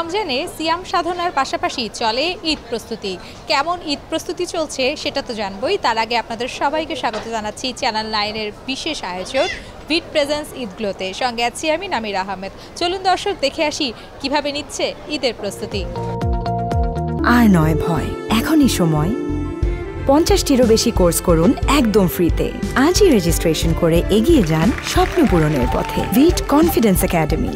রমজানে সিয়াম সাধনার পাশাপাশি চলে ঈদ প্রস্তুতি। কেমন ঈদ প্রস্তুতি চলছে সেটা তো জানবই। তার আগে আপনাদের সবাইকে স্বাগত জানাচ্ছি চ্যানেল 9-এর বিশেষ আয়োজন বিট প্রেজেন্স ঈদগুলোতে। সঙ্গে আছি আমি নামির আহমেদ। চলুন দর্শক দেখে আসি কিভাবে নিচ্ছে ঈদের প্রস্তুতি। আর নয় ভয়, এখনই সময়। 50টিরও বেশি কোর্স করুন একদম ফ্রিতে। আজই রেজিস্ট্রেশন করে এগিয়ে যান স্বপ্ন পূরণের পথে। ভিট কনফিডেন্স একাডেমি।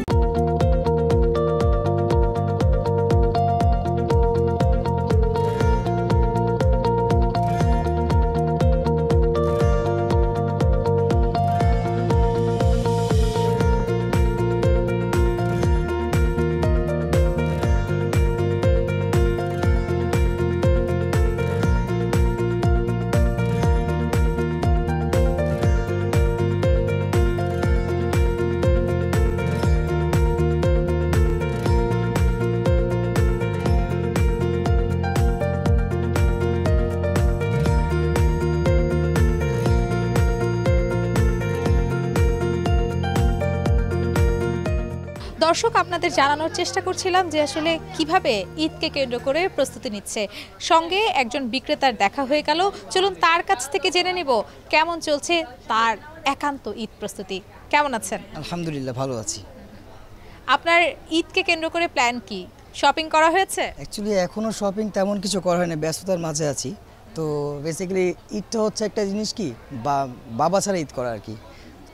দর্শক, আপনাদের জানানোর চেষ্টা করছিলাম যে আসলে কিভাবে ঈদকে কেন্দ্র করে প্রস্তুতি নিচ্ছে। সঙ্গে একজন বিক্রেতার দেখা হয়ে গেল। চলুন তার কাছ থেকে জেনে নিব কেমন চলছে তার একান্ত ঈদ প্রস্তুতি। কেমন আছেন? আলহামদুলিল্লাহ, ভালো আছি। আপনার ঈদকে কেন্দ্র করে প্ল্যান কি? শপিং করা হয়েছে? অ্যাকচুয়ালি এখনও শপিং তেমন কিছু করা হয়নি, ব্যস্ততার মাঝে আছি। তো বেসিক্যালি ঈদটা হচ্ছে একটা জিনিস কি, বাবা ছাড়া ঈদ করা আর কি।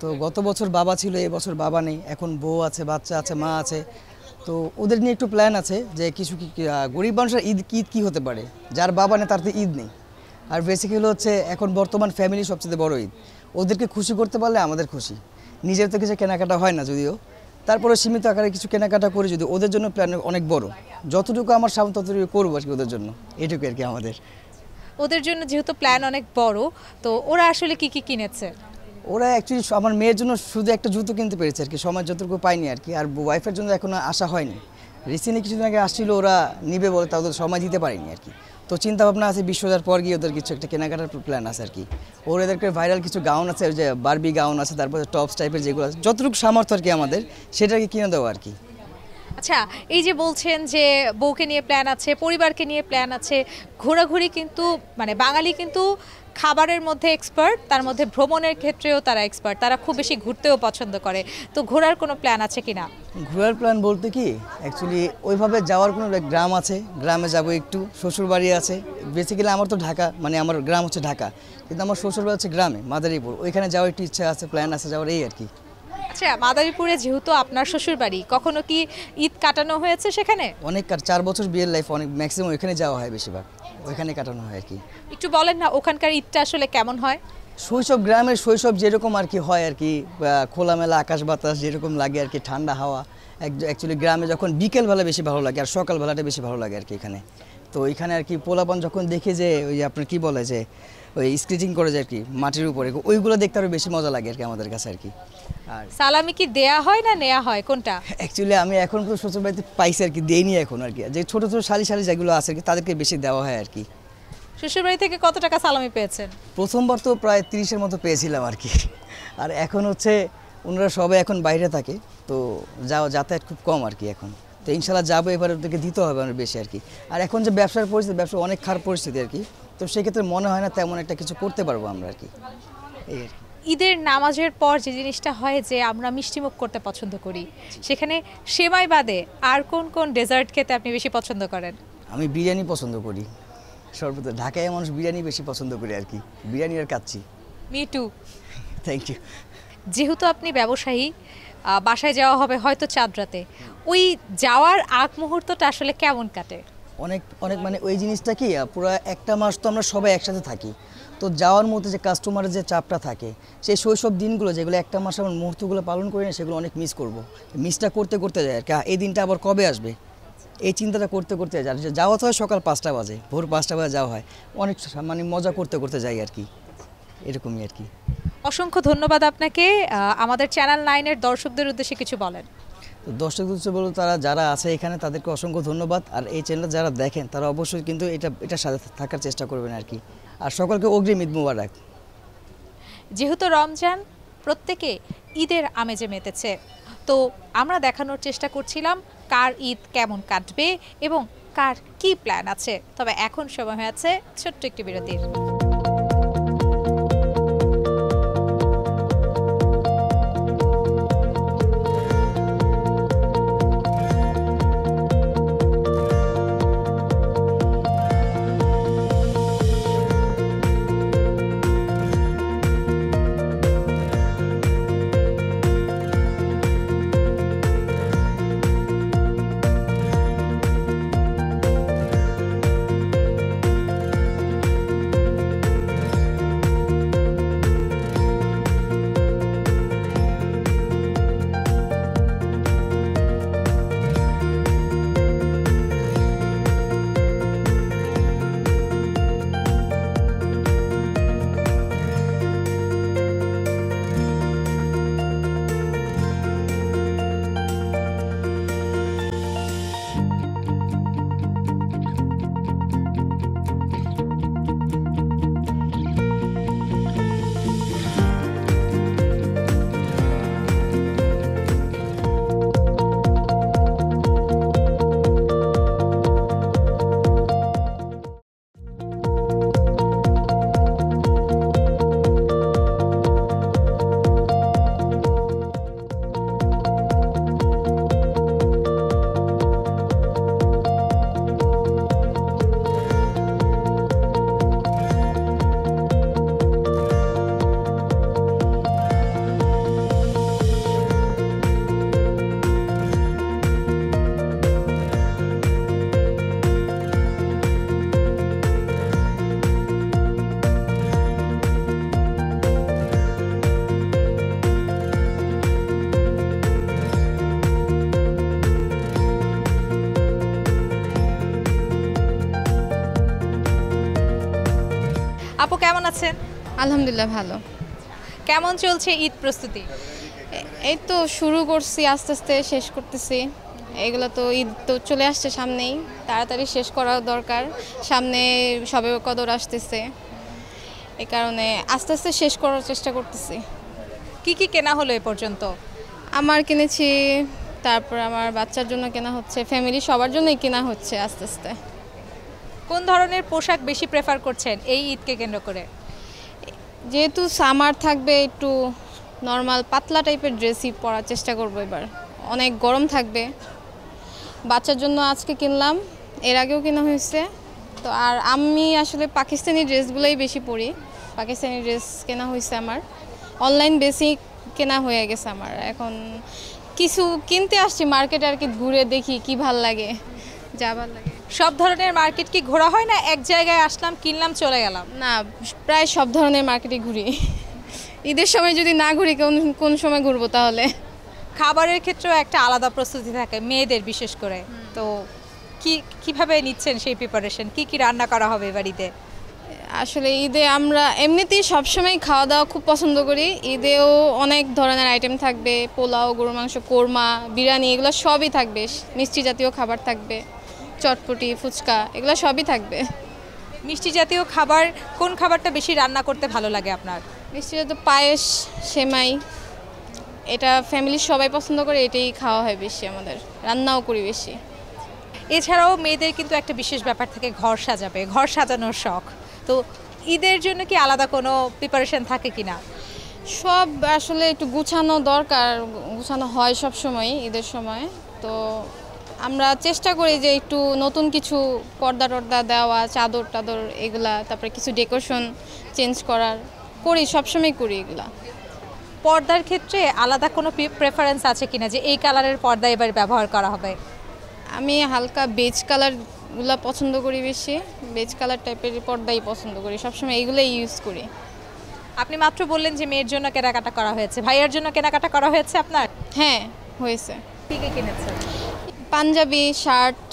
তো গত বছর বাবা ছিল, এবছর বাবা নেই, এখন বউ আছে, বাচ্চা আছে, মা আছে। তো ওদের নিয়ে একটু প্ল্যান আছে যে কিছু গরিব মানুষের ঈদ কী হতে পারে, যার বাবা নেই তার তো ঈদ নেই। আর বেসিক্যালি হচ্ছে এখন বর্তমান ফ্যামিলি সবচেয়ে বড় ঈদ। ওদেরকে খুশি করতে পারলে আমাদের খুশি। নিজের তো কিছু কেনাকাটা হয় না যদিও, তারপরে সীমিত আকারে কিছু কেনাকাটা করি যদি, ওদের জন্য প্ল্যান অনেক বড়। যতটুকু আমার সামনে ততটুকু করবো আর কি ওদের জন্য, এটুকু আর কি আমাদের। ওদের জন্য যেহেতু প্ল্যান অনেক বড়, তো ওরা আসলে কি কি কিনেছে? ওরা অ্যাকচুয়ালি আমার মেয়ের জন্য শুধু একটা জুতো কিনতে পেরেছে আর কি, সময় যতটুকু পাইনি আর কি। আর ওয়াইফের জন্য এখনো আসা হয়নি। রিসেন্টলি কিছুদিন আগে আসছিল, ওরা নিবে বলে, তা ওদের সময় দিতে পারিনি আর কি। তো চিন্তা ভাবনা আছে 20,000 পর গিয়ে ওদের কিছু একটা কেনাকাটার প্ল্যান আছে আর কি। ওর এদেরকে ভাইরাল কিছু গাউন আছে, ওই যে বারবি গাউন আছে, তারপরে টপস টাইপের যেগুলো আছে, যতটুকু সামর্থ্য আর কি আমাদের, সেটাকে কিনে দেওয়া আর কি। আচ্ছা, এই যে বলছেন যে বউকে নিয়ে প্ল্যান আছে, পরিবারকে নিয়ে প্ল্যান আছে, ঘোরাঘুরি কিন্তু মানে বাঙালি কিন্তু খাবারের মধ্যে এক্সপার্ট, তার মধ্যে ভ্রমণের ক্ষেত্রেও তারা এক্সপার্ট। তারা খুব বেশি ঘুরতেও পছন্দ করে। তো ঘোরার কোনো প্ল্যান আছে কিনা? ঘোরার প্ল্যান বলতে কি, অ্যাকচুয়ালি ওইভাবে যাওয়ার কোনো গ্রাম আছে, গ্রামে যাব একটু। শ্বশুরবাড়ি আছে। বেসিক্যালি আমার তো ঢাকা, মানে আমার গ্রাম হচ্ছে ঢাকা, কিন্তু আমার শ্বশুরবাড়ি হচ্ছে গ্রামে মাদারীপুর। ওইখানে যাওয়ার একটু ইচ্ছা আছে, প্ল্যান আছে যাওয়ার, এই আর কি। আচ্ছা, মাদারীপুরে যেহেতু আপনার শ্বশুরবাড়ি, কখনো কি ঈদ কাটানো হয়েছে সেখানে? অনেক 4 বছর বিয়ের লাইফ, অনেক ম্যাক্সিমাম ওইখানে যাওয়া হয়, বেশিরভাগ ওইখানে কাটানো হয় আর কি। একটু বলেন না ওখানকার ঈদটা আসলে কেমন হয়? শৈশব, গ্রামের শৈশব যেরকম আর কি হয় আর কি, খোলামেলা আকাশ বাতাস যেরকম লাগে আর কি, ঠান্ডা হাওয়া। অ্যাকচুয়ালি গ্রামে যখন বিকেলবেলা বেশি ভালো লাগে, আর সকালবেলাটা বেশি ভালো লাগে আর কি এখানে। তো ওইখানে আর কি পোলাপান যখন দেখে যে ওই আপনার কি বলে যে ওই স্কেটিং করে যায় আর কি মাটির উপরে, ওইগুলো দেখতে আরও বেশি মজা লাগে আর কি আমাদের কাছে আর কি। আর সালামি কি দেয়া হয় না নেওয়া হয়, কোনটা? অ্যাকচুয়ালি আমি এখন তো শ্বশুরবাড়িতে পাইছি আর কি, দেইনি এখন আর কি। যে ছোটো ছোটো শালি যেগুলো আছে আর কি, তাদেরকে বেশি দেওয়া হয় আর কি। শ্বশুরবাড়ি থেকে কত টাকা সালামি পেয়েছেন? প্রথমবার তো প্রায় 30-এর মতো পেয়েছিলাম আর কি। আর এখন হচ্ছে ওনারা সবাই এখন বাইরে থাকে, তো যাতায়াত খুব কম আর কি এখন। তো ইনশাল্লাহ যাবো, এবার ওদেরকে দিতে হবে অনেক বেশি আর কি। আর এখন যে ব্যবসার পরিস্থিতি, ব্যবসা অনেক খারাপ পরিস্থিতি আর কি। তো সেক্ষেত্রে মনে হয় না তেমন একটা কিছু করতে পারবো আমরা আর কি, এই আর কি। ঈদের নামাজের পর যে জিনিসটা হয় যে আমরা মিষ্টিমুখ করতে পছন্দ করি, সেখানে সেমাই বাদে আর কোন কোন ডেজার্ট খেতে আপনি বেশি পছন্দ করেন? আমি বিরিয়ানি পছন্দ করি সর্বদা। ঢাকায় মানুষ বিরিয়ানি বেশি পছন্দ করি আর কি, বিরিয়ানি আর kacchi. Me too. Thank you. যেহেতু আপনি ব্যবসায়ী, বাসায় যাওয়া হবে হয়তো চাঁদ রাতে, ওই যাওয়ার আগ মুহূর্তটা আসলে কেমন কাটে? অনেক অনেক মানে ওই জিনিসটা কি, পুরো একটা মাস তো আমরা সবাই একসাথে থাকি। তো যাওয়ার মধ্যে যে কাস্টমারের যে চাপটা থাকে, সেই শৈশব দিনগুলো যেগুলো একটা মাস আমার মুহূর্তগুলো পালন করি না, সেগুলো অনেক মিস করব। মিসটা করতে করতে যায় আর কি, এই দিনটা আবার কবে আসবে এই চিন্তাটা করতে করতে যায়। যাওয়া তো হয় সকাল 5টা বাজে, ভোর 5টা বাজে যাওয়া হয়, অনেক মানে মজা করতে করতে যাই আর কি, এরকমই আর কি। অসংখ্য ধন্যবাদ আপনাকে। আমাদের চ্যানেল 9-এর দর্শকদের উদ্দেশ্যে কিছু বলেন। তো দর্শক বলতে তারা যারা আছে এখানে তাদেরকে অসংখ্য ধন্যবাদ। আর এই চ্যানেল যারা দেখেন তারা অবশ্যই কিন্তু এটা সাথে থাকার চেষ্টা করবেন আর কি। আর সকলকে অগ্রিম ঈদ মুবারক। যেহেতু রমজান, প্রত্যেকে ঈদের আমেজে মেতেছে, তো আমরা দেখানোর চেষ্টা করছিলাম কার ঈদ কেমন কাটবে এবং কার কি প্ল্যান আছে। তবে এখন সময় হয়েছে ছোট্ট একটি বিরতির। আপু কেমন আছেন? আলহামদুলিল্লাহ ভালো। কেমন চলছে ঈদ প্রস্তুতি? এই তো শুরু করছি, আস্তে আস্তে শেষ করতেছি। এগুলো তো ঈদ তো চলে আসছে সামনেই, তাড়াতাড়ি শেষ করা দরকার। সামনে সবে কদর আসতেছে, এই কারণে আস্তে আস্তে শেষ করার চেষ্টা করতেছি। কি কি কেনা হলো এ পর্যন্ত? আমার কিনেছি, তারপর আমার বাচ্চার জন্য কেনা হচ্ছে, ফ্যামিলি সবার জন্যই কেনা হচ্ছে আস্তে আস্তে। কোন ধরনের পোশাক বেশি প্রেফার করছেন এই ঈদকে কেন্দ্র করে? যেহেতু সামার থাকবে, একটু নর্মাল পাতলা টাইপের ড্রেসই পরার চেষ্টা করবো এবার। অনেক গরম থাকবে। বাচ্চার জন্য আজকে কিনলাম, এর আগেও কেনা হয়েছে। তো আর আমি আসলে পাকিস্তানি ড্রেসগুলোই বেশি পরি। পাকিস্তানি ড্রেস কেনা হয়েছে আমার, অনলাইন বেশি কেনা হয়ে গেছে আমার। এখন কিছু কিনতে আসছি মার্কেটে, আর কি ঘুরে দেখি কি ভাল লাগে, যা ভাল লাগে। সব ধরনের মার্কেট কি ঘোরা হয় না এক জায়গায় আসলাম কিনলাম চলে গেলাম? না, প্রায় সব ধরনের মার্কেটে ঘুরি। ঈদের সময় যদি না ঘুরি কোন সময় ঘুরবো তাহলে? খাবারের ক্ষেত্রেও একটা আলাদা প্রস্তুতি থাকে মেয়েদের বিশেষ করে, তো কিভাবে নিচ্ছেন সেই প্রিপারেশন? কি কি রান্না করা হবে এবার ঈদে? আসলে ঈদে আমরা এমনিতেই সবসময় খাওয়া দাওয়া খুব পছন্দ করি। ঈদেও অনেক ধরনের আইটেম থাকবে, পোলাও, গরুর মাংস, কোরমা, বিরিয়ানি, এগুলো সবই থাকবে। মিষ্টি জাতীয় খাবার থাকবে, চটপটি, ফুচকা, এগুলো সবই থাকবে। মিষ্টি জাতীয় খাবার কোন খাবারটা বেশি রান্না করতে ভালো লাগে আপনার? মিষ্টি জাতীয় পায়েস, সেমাই, এটা ফ্যামিলির সবাই পছন্দ করে, এটাই খাওয়া হয় বেশি, আমাদের রান্নাও করি বেশি। এছাড়াও মেয়েদের কিন্তু একটা বিশেষ ব্যাপার থাকে, ঘর সাজাবে, ঘর সাজানোর শখ। তো ঈদের জন্য কি আলাদা কোনো প্রিপারেশন থাকে কিনা? সব আসলে একটু গুছানো দরকার, গুছানো হয় সব সময় ঈদের সময়। তো আমরা চেষ্টা করি যে একটু নতুন কিছু পর্দা টর্দা দেওয়া, চাদর টাদর এগুলা, তারপরে কিছু ডেকোরেশন চেঞ্জ করি, সবসময় করি এগুলা। পর্দার ক্ষেত্রে আলাদা কোনো প্রেফারেন্স আছে কিনা যে এই কালারের পর্দা এবার ব্যবহার করা হবে? আমি হালকা বেজ কালারগুলো পছন্দ করি বেশি, বেজ কালার টাইপের পর্দাই পছন্দ করি, সবসময় এইগুলোই ইউজ করি। আপনি মাত্র বললেন যে মেয়ের জন্য কেনাকাটা করা হয়েছে, ভাইয়ের জন্য কেনাকাটা করা হয়েছে আপনার? হ্যাঁ হয়েছে। কী কী কিনেছেন? পাঞ্জাবি, শার্ট,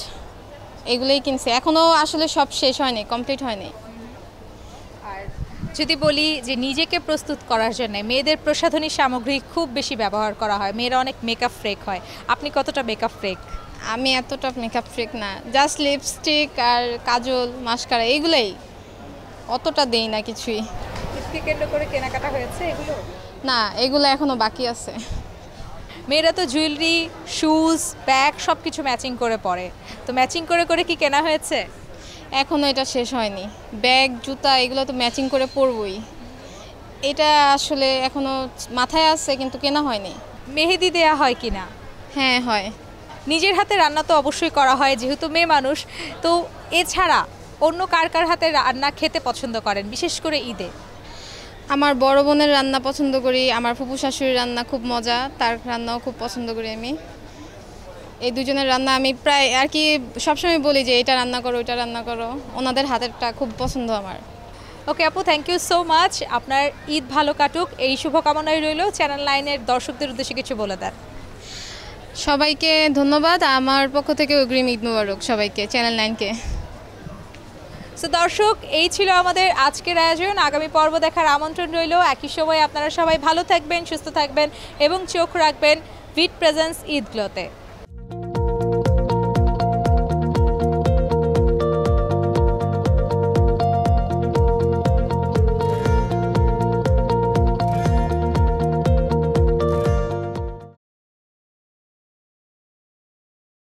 এগুলোই কিনছি। এখনও আসলে সব শেষ হয়নি, কমপ্লিট হয়নি। আর যদি বলি যে নিজেকে প্রস্তুত করার জন্য মেয়েদের প্রসাধনী সামগ্রী খুব বেশি ব্যবহার করা হয়, মেয়েরা অনেক মেকআপ ফ্রেক হয়, আপনি কতটা মেকআপ ফ্রেক? আমি এতটা মেকআপ ফ্রেক না, জাস্ট লিপস্টিক আর কাজল, মাস্কারা, এইগুলোই, অতটা দেই না কিছুই। ঈদকে কেন্দ্র করে কেনাকাটা হয়েছে এগুলো? না, এগুলো এখনো বাকি আছে। মেয়েরা তো জুয়েলারি, শুজ, ব্যাগ সব কিছু ম্যাচিং করে পরে, তো ম্যাচিং করে করে কি কেনা হয়েছে? এখনও এটা শেষ হয়নি। ব্যাগ, জুতা এগুলো তো ম্যাচিং করে পরবই। এটা আসলে এখনও মাথায় আছে কিন্তু কেনা হয়নি। মেহেদি দেয়া হয় কি না? হ্যাঁ হয়। নিজের হাতে রান্না তো অবশ্যই করা হয় যেহেতু মেয়ে মানুষ, তো এছাড়া অন্য কার কার হাতে রান্না খেতে পছন্দ করেন, বিশেষ করে ঈদে? আমার বড় বোনের রান্না পছন্দ করি, আমার ফুপু শাশুড়ির রান্না খুব মজা, তার রান্নাও খুব পছন্দ করি আমি। এই দুজনের রান্না আমি প্রায় আর কি সবসময় বলি যে এটা রান্না করো, ওইটা রান্না করো। ওনাদের হাতেরটা খুব পছন্দ আমার। ওকে আপু, থ্যাংক ইউ সো মাচ। আপনার ঈদ ভালো কাটুক এই শুভকামনাই রইল। চ্যানেল 9-এর দর্শকদের উদ্দেশ্যে কিছু বলে দেন। সবাইকে ধন্যবাদ, আমার পক্ষ থেকে অগ্রিম ঈদ মোবারক সবাইকে, চ্যানেল 9-কে। সো দর্শক, এই ছিল আমাদের আজকের আয়োজন। আগামী পর্ব দেখার আমন্ত্রণ রইল। একই সময় আপনারা সবাই ভালো থাকবেন, সুস্থ থাকবেন এবং চোখ রাখবেন ভিট প্রেজেন্স ঈদগুলোতে।